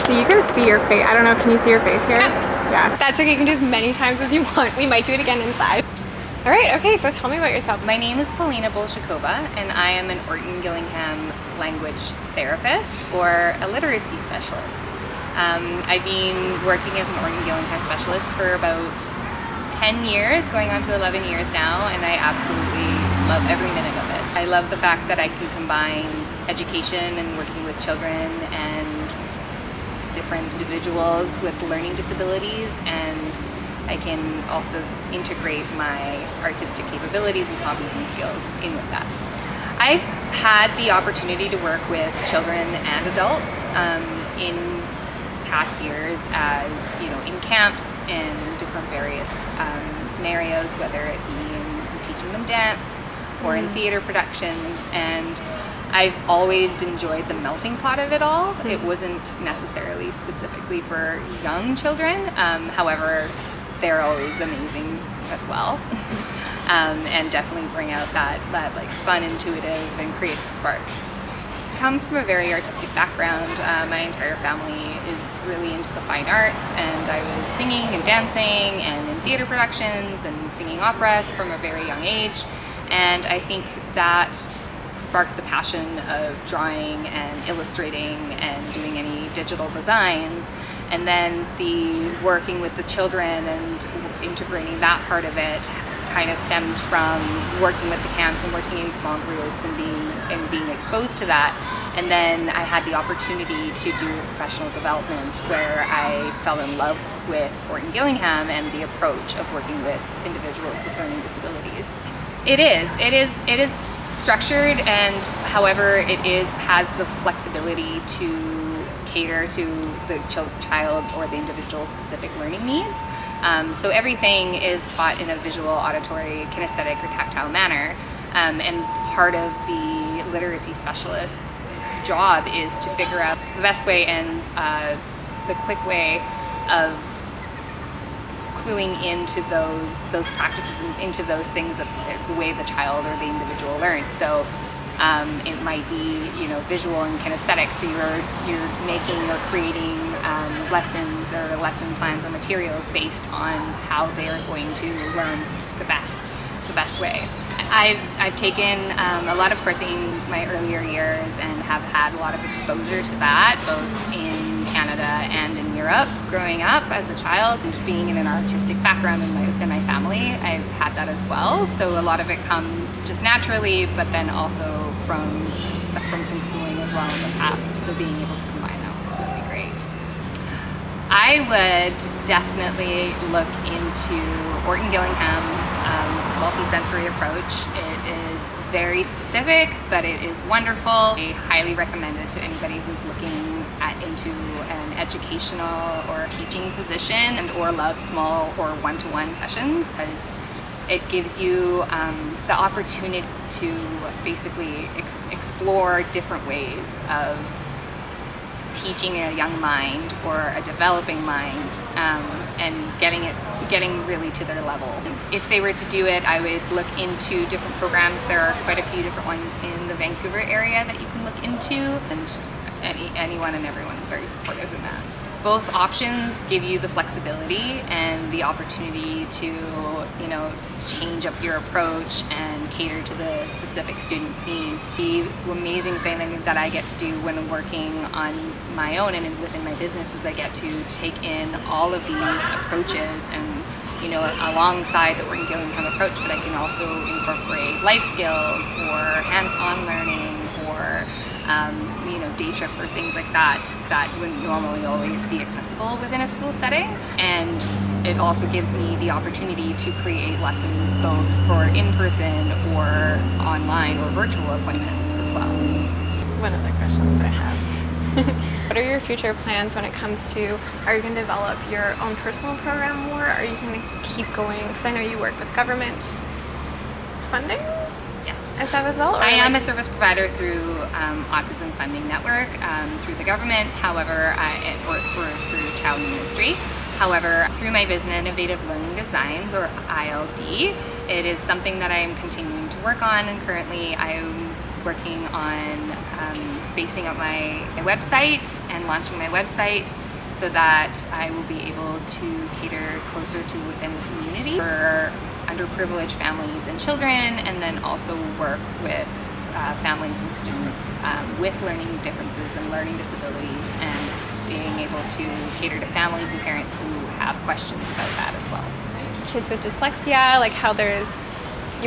Actually, you can see your face. I don't know, can you see your face here? Yeah. That's okay, you can do as many times as you want. We might do it again inside. All right, okay, so tell me about yourself. My name is Polina Bolshakova, and I am an Orton Gillingham language therapist or a literacy specialist. I've been working as an Orton Gillingham specialist for about 10 years, going on to 11 years now, and I absolutely love every minute of it. I love the fact that I can combine education and working with children and different individuals with learning disabilities, and I can also integrate my artistic capabilities and hobbies and skills in with that. I've had the opportunity to work with children and adults in past years as, you know, in camps and different various scenarios, whether it be in teaching them dance or in theater productions, and I've always enjoyed the melting pot of it all. It wasn't necessarily specifically for young children, however, they're always amazing as well, and definitely bring out that like fun, intuitive, and creative spark. I come from a very artistic background. My entire family is really into the fine arts, and I was singing and dancing and in theater productions and singing operas from a very young age, and I think that sparked the passion of drawing and illustrating and doing any digital designs. And then the working with the children and integrating that part of it kind of stemmed from working with the camps and working in small groups and being exposed to that. And then I had the opportunity to do professional development, where I fell in love with Orton Gillingham and the approach of working with individuals with learning disabilities. It is structured, and however it has the flexibility to cater to the child's or the individual's specific learning needs. So everything is taught in a visual, auditory, kinesthetic, or tactile manner. And part of the literacy specialist's job is to figure out the best way and the quick way of cluing into those practices and into those things, that the way the child or the individual learns. So it might be, you know, visual and kinesthetic, so you're making or creating lessons or lesson plans or materials based on how they're going to learn the best way. I've taken a lot of coursing in my earlier years and have had a lot of exposure to that, both in Canada and in Europe. Growing up as a child and being in an artistic background in my family, I've had that as well. So a lot of it comes just naturally, but then also from some schooling as well in the past. So being able to combine that was really great. I would definitely look into Orton Gillingham multi-sensory approach. It is very specific, but it is wonderful. I highly recommend it to anybody who's looking into an educational or teaching position and or love small or one-to-one sessions, because it gives you the opportunity to basically explore different ways of teaching a young mind or a developing mind, and getting really to their level. If they were to do it, I would look into different programs. There are quite a few different ones in the Vancouver area that you can look into, and anyone and everyone is very supportive in that. Both options give you the flexibility and the opportunity to, you know, change up your approach and cater to the specific student's needs. The amazing thing that I get to do when working on my own and within my business is I get to take in all of these approaches and, you know, alongside the Orton Gillingham approach, but I can also incorporate life skills or hands-on learning or you know, day trips or things like that wouldn't normally always be accessible within a school setting. And it also gives me the opportunity to create lessons both for in-person or online or virtual appointments as well. One other question I have. What are your future plans when it comes to, are you going to develop your own personal program more? Are you going to keep going? Because I know you work with government funding? Is that as well? Or I am a service provider through Autism Funding Network, through the government, however, or through Child Ministry. However, through my business, Innovative Learning Designs, or ILD, it is something that I am continuing to work on, and currently I am working on basing out my website and launching my website so that I will be able to cater closer to within the community for underprivileged families and children, and then also work with families and students with learning differences and learning disabilities, and being able to cater to families and parents who have questions about that as well. Kids with dyslexia, like how there's,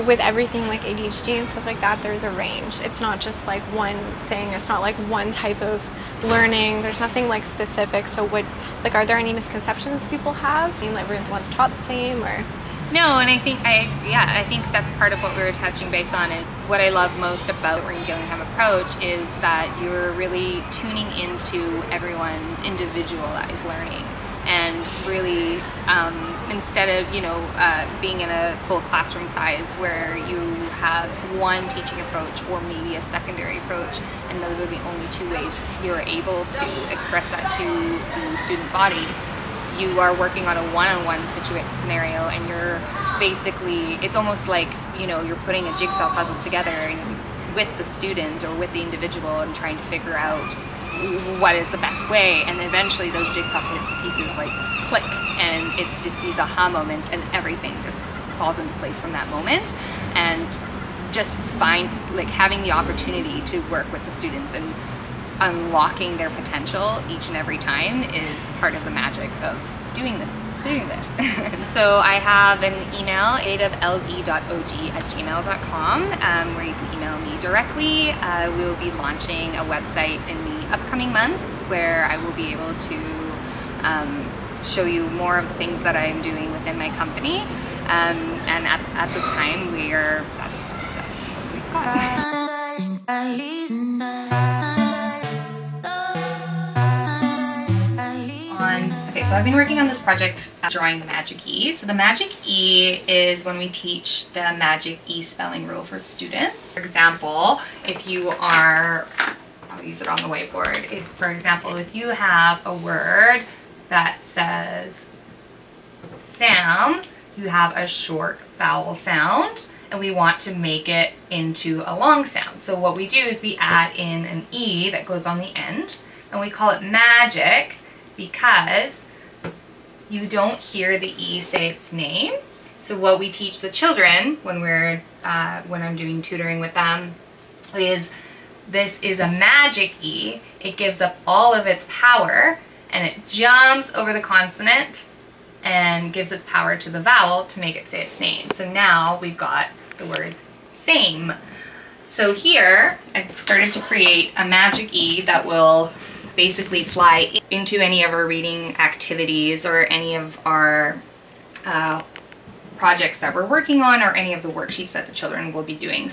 with everything like ADHD and stuff like that, there's a range. It's not just like one thing. It's not like one type of learning. There's nothing like specific. So are there any misconceptions people have? I mean, like everyone's taught the same, or? No, and I think that's part of what we were touching base on. And what I love most about the Gillingham approach is that you're really tuning into everyone's individualized learning, and really instead of being in a full classroom size where you have one teaching approach or maybe a secondary approach, and those are the only two ways you're able to express that to the student body. You are working on a one-on-one scenario, and you're basically, it's almost like you're putting a jigsaw puzzle together with the student or with the individual and trying to figure out what is the best way, and eventually those jigsaw pieces like click, and it's just these aha moments, and everything just falls into place from that moment. And just having the opportunity to work with the students and unlocking their potential each and every time is part of the magic of doing this. So I have an email, creativeld.og@gmail.com, where you can email me directly. We'll be launching a website in the upcoming months where I will be able to show you more of the things that I'm doing within my company. And at this time, that's what we've got. Okay, so I've been working on this project drawing the Magic E. So the Magic E is when we teach the Magic E spelling rule for students. For example, if you are, I'll use it on the whiteboard. For example, if you have a word that says Sam, you have a short vowel sound, and we want to make it into a long sound. So what we do is we add in an E that goes on the end, and we call it magic because you don't hear the E say its name. So what we teach the children when I'm doing tutoring with them is this is a magic E. It gives up all of its power and it jumps over the consonant and gives its power to the vowel to make it say its name. So now we've got the word same. So here I've started to create a magic E that will basically fly into any of our reading activities or any of our projects that we're working on, or any of the worksheets that the children will be doing.